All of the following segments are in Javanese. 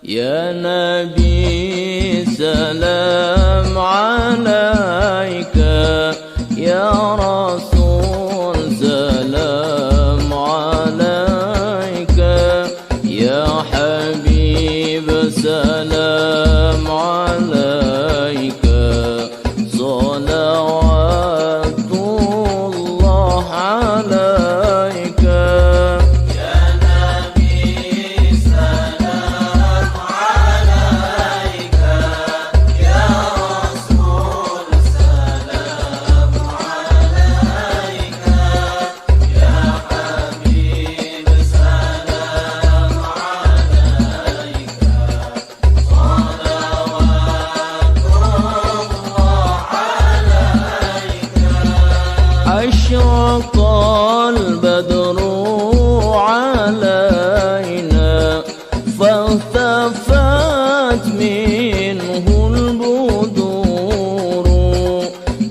يا نبي سلام عليك يا رسول سلام عليك يا حبيب سلام عليك صلوات الله عليك يا نبي سلام عليك يا رسول سلام عليك يا حبيب سلام عليك صلوات الله عليك أشرق البدر علينا فالتفت منه البدور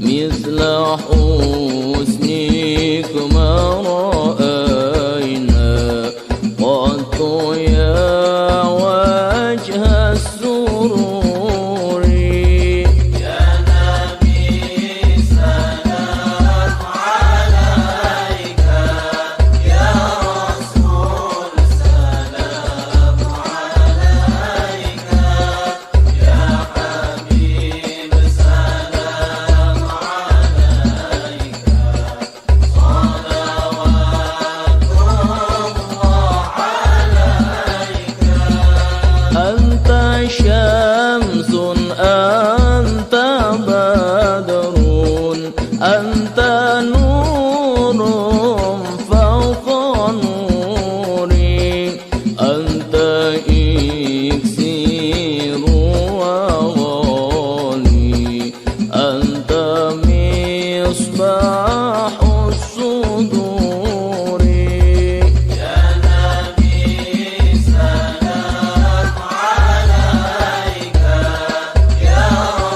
مثل حسنك ما رأينا قط يا وجه السرور يا نبي سلام عليك يا رسول سلام عليك يا حبيب سلام عليك صلوات الله عليك أنت شمس أنت بدر أنت نور فوق نوري أنت إكسير وغالي أنت مصباح الصدور يا نبي سلام عليك يا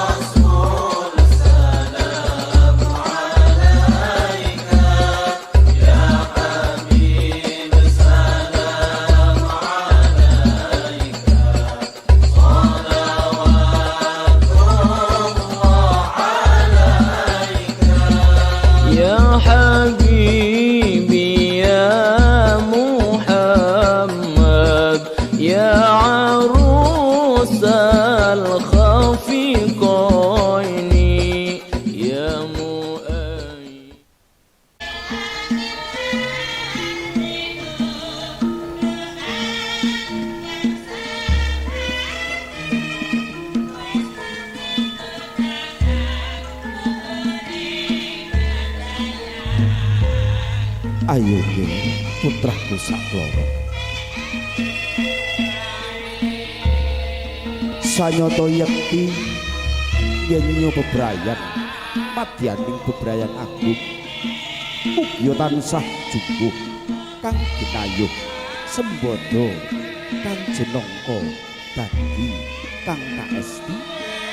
رسول سلام عليك يا حبيب سلام عليك صلوات الله عليك يا حبيبي يا محمد يا عروس الخفيقين يا مؤيد Ayo nggih putraku sakloro sanyata yekti yen nyo bebrayan padyaning bebrayan agung mugia tansah jumbuh kang kitayuh sembodo kang jenengka dadi kang kaesti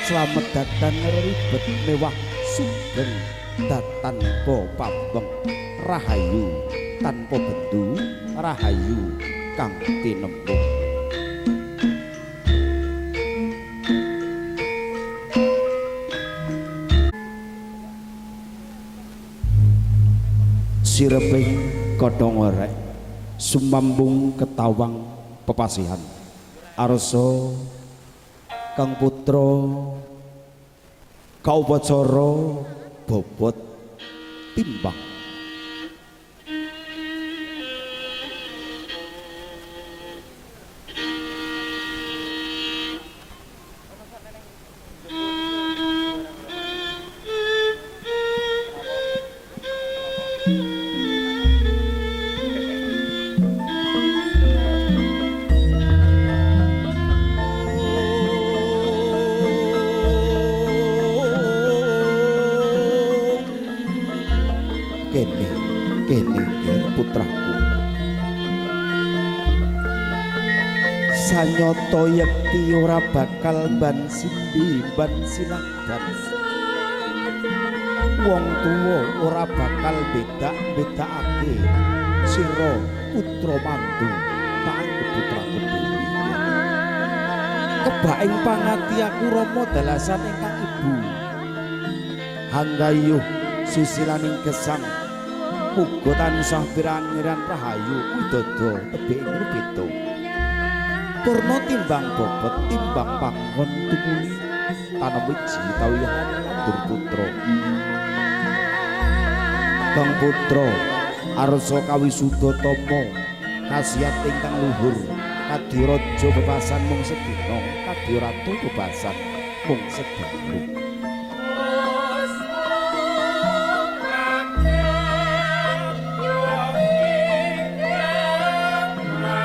slamet datan ribet mewah sugeng datan pabeng rahayu tanpa bendu rahayu kang tinembung sireping kodhong orek sumambung ketawang pepasihan arsa kang putra kaupacara bobot timbang kene putraku sanyata yekti ora bakal ban sindi ban siladan wong tuwa ora bakal bedakake sira putra mantu tak anggap putraku dhewe kebaing pangati aku Rama dalasan ingkang ibu hanggayuh susilaning gesang muga tansah pirangiran rahayu widodо tebih ing rupita purna timbang bobot timbang panggon tumuli tanam wiji tawihan landur putra Bang putra arsa kawisuda tama khasiat ingkang luhur kadiraja bebasan mung sedina kadiratu bebasan mung sedina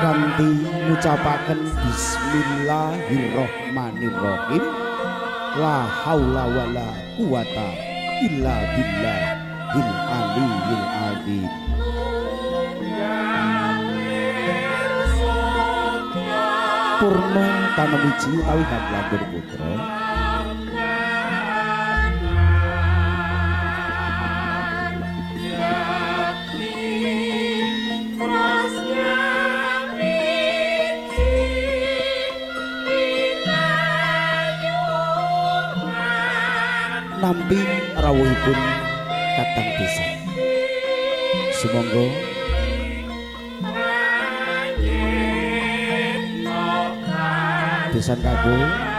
kanthi ngucapaken bismillahirrahmanirrahim la haula wala quwata illa billahil aliyyil azim purna tanam wiji utawi landur putra nampi rawuhipun katang pisan sumangga pisan kagum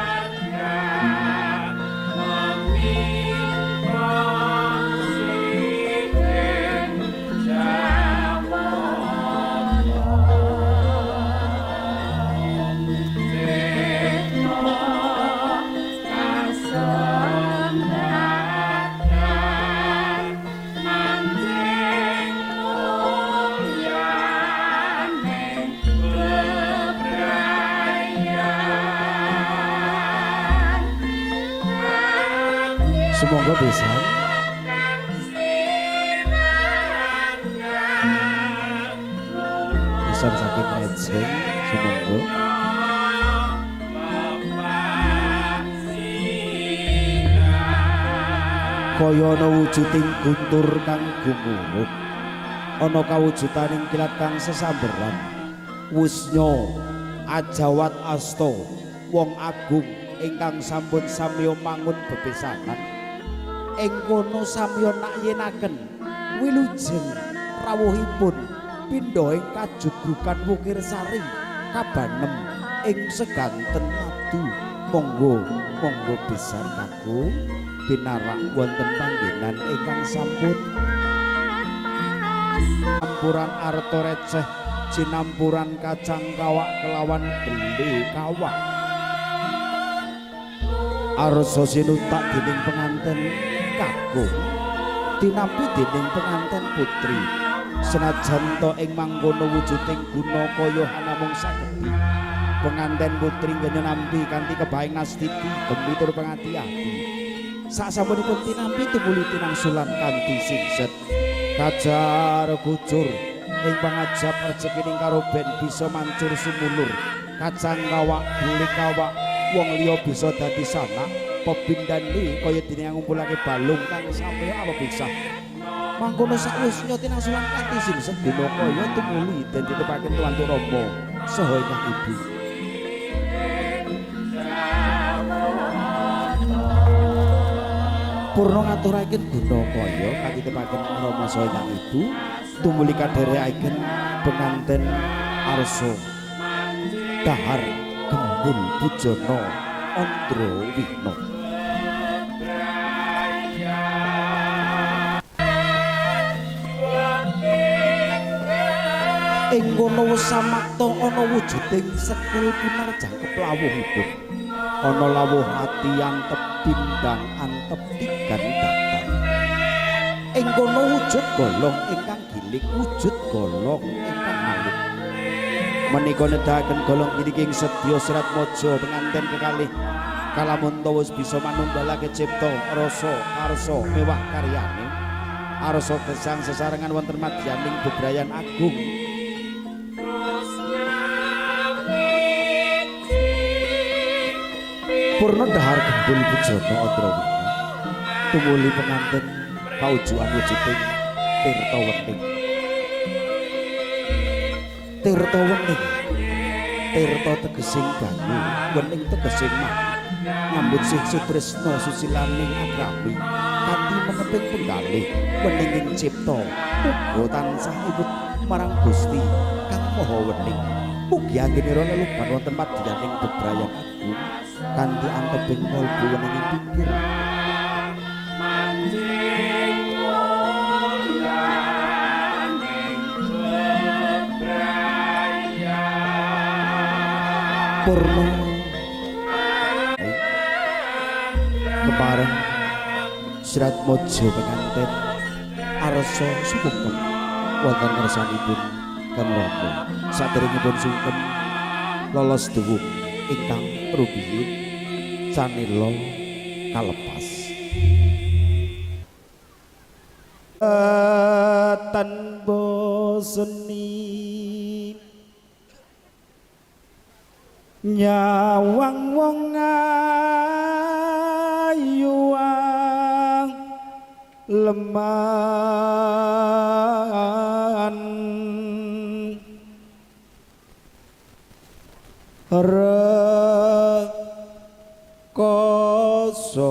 sumangga pisan pisan saking ejeng sumangga kaya ana wujuding guntur kang gumuruh ana kawujudaning kilat kang sesamberan Wisnya Ajawat Asta wong agung ingkang sampun samya mangun bepisanan ing kono samya nakyenaken wilujeng rawuhipun pindha ing kajugrukan Wukir Sari kabanem ing seganten madu monggo pisan kakung pinarak wonten panggenan ingkang sampun campuran arta receh cinampuran kacang kawak kelawan beli kawak arsa sinutak dening penganten kakung tinampi dening penganten putri senajan to ing mangkono wujuding guna kaya namung sagedi penganten putri nampi kanthi kebaing nastiti gemitur pangati-ati sasampunipun tinampi tumuli tinangsulan kanthi singset kajar gujur ing pangajap rezekining karo ben bisa mancur sumulur kacang kawak buli kawak wong liya bisa dadi sanak pepindhane kaya dene ngumpulake balung kang sampe apa bisa mangkono sawisnya tinangsulan kanthi singset dina kaya tumuli den ditepaken tuan Rama saha ingkang ibu purna ngaturaken guna kaya kanthi tepaken Rama saha ingkang ibu tumuli kadherekaken penganten arsa dahar gembul bujana Andra Wihna ing kono samakta ana wujuding sekul pinarjangkep lawuhipun ana lawuh ati antep pindang antep tigan datang ing kono wujud golong ingkang gilik wujud golong ingkang malih menika nedahaken golong ing sedya Serat Maja penganten kekalih kalamun wis bisa manunggalake cipta rasa karsa mewah karyane arsa gesang sesarengan wonten madyaning bebrayan agung purna dahar gembul bujana Andra Wihna tumuli penganten kaujuan wujuding tirta wening tirta tegesing banyu wening tegesing mah ngambut sih sutresna susilaning agrami kanthi meneping penggalih wening ing cipta uga tansah ibut marang Gusti kang Maha Wening. Mugi anggenira lelunggan wonten madyaning bebrayan agung kanthi antebing kalbu wening ing pinggir. Purna kepareng Sirat Mojo penganten arsa sumungkem wonten ngersanipun Kang Rama saderengipun sungkem lolos dewung ingkang rumiyin canila kalepas tanpa seni nyawang wong ayuang leman rekoso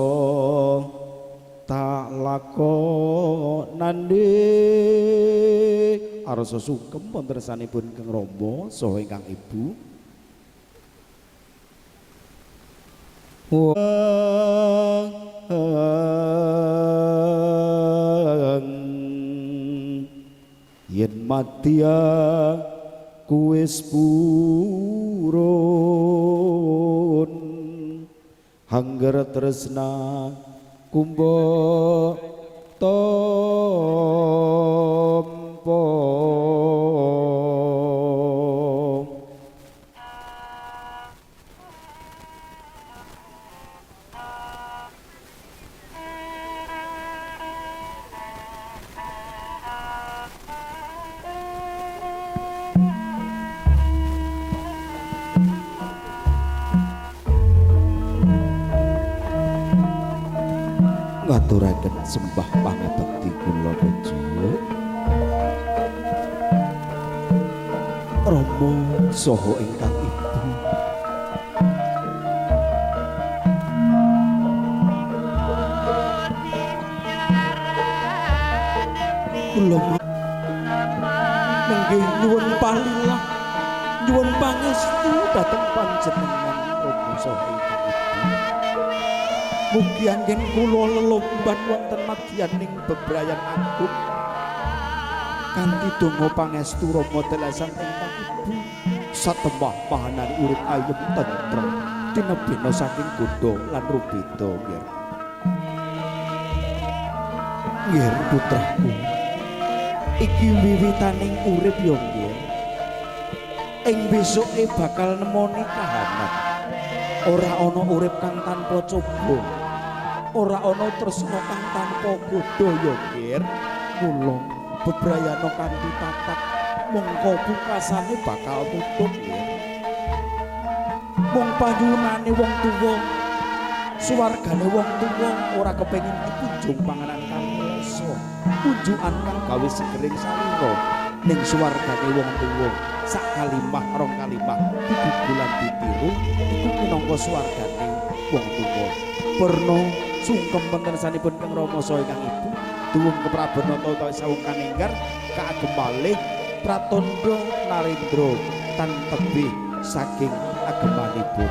tak lakonande arsa sungkem wonten sanipun Kang Rama saha ingkang Ibu yen madya kuwis purun hangger tresna kumba tampa ngaturaken sembah pangabekti kula kunjuk Rama saha ingkang Ibu kula nenggih nyuwun palilah nyuwun pangestu dhateng panjenengan Rama saha ingkang Ibu. Mugi anggen kula lelomban wonten madyaning bebrayan agung kanthi donga pangestu Rama Delasan ingkang Ibu satembah pahanan urip ayem tentrem tinebena saking godha lan rubeda nggih. Nggih putraku iki wiwitaning urip ya nggih. Ing besoke bakal nemoni kahanan. Ora ana urip kang tanpa coba. Ora ana tresna kang tanpa godha ya nggih. Mula bebrayana kanthi tatak mengko pungkasane bakal tutup nggih. Mung panyunane wong tuwa suwargane wong tuwa ora kepengin dikunjung panganan kang rasa kunjungan kang gawe segering salira ning suwargane wong tuwa sak kalimah rong kalimah digugulan ditiru iku minangka suwargane wong tuwa. Purna sungkem wonten sanipun Kang Rama saha Kang Ibu duwung keprabenata utawi sawung kanenggar kaagem malih pratandha narendra tan tebih saking agemanipun.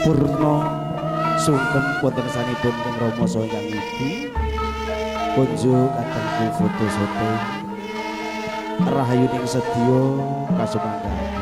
Purna sungkem wonten sanipun Kang Rama saha Kang Ibu kunjuk katengku foto-foto rahayuning sedya kasumangga.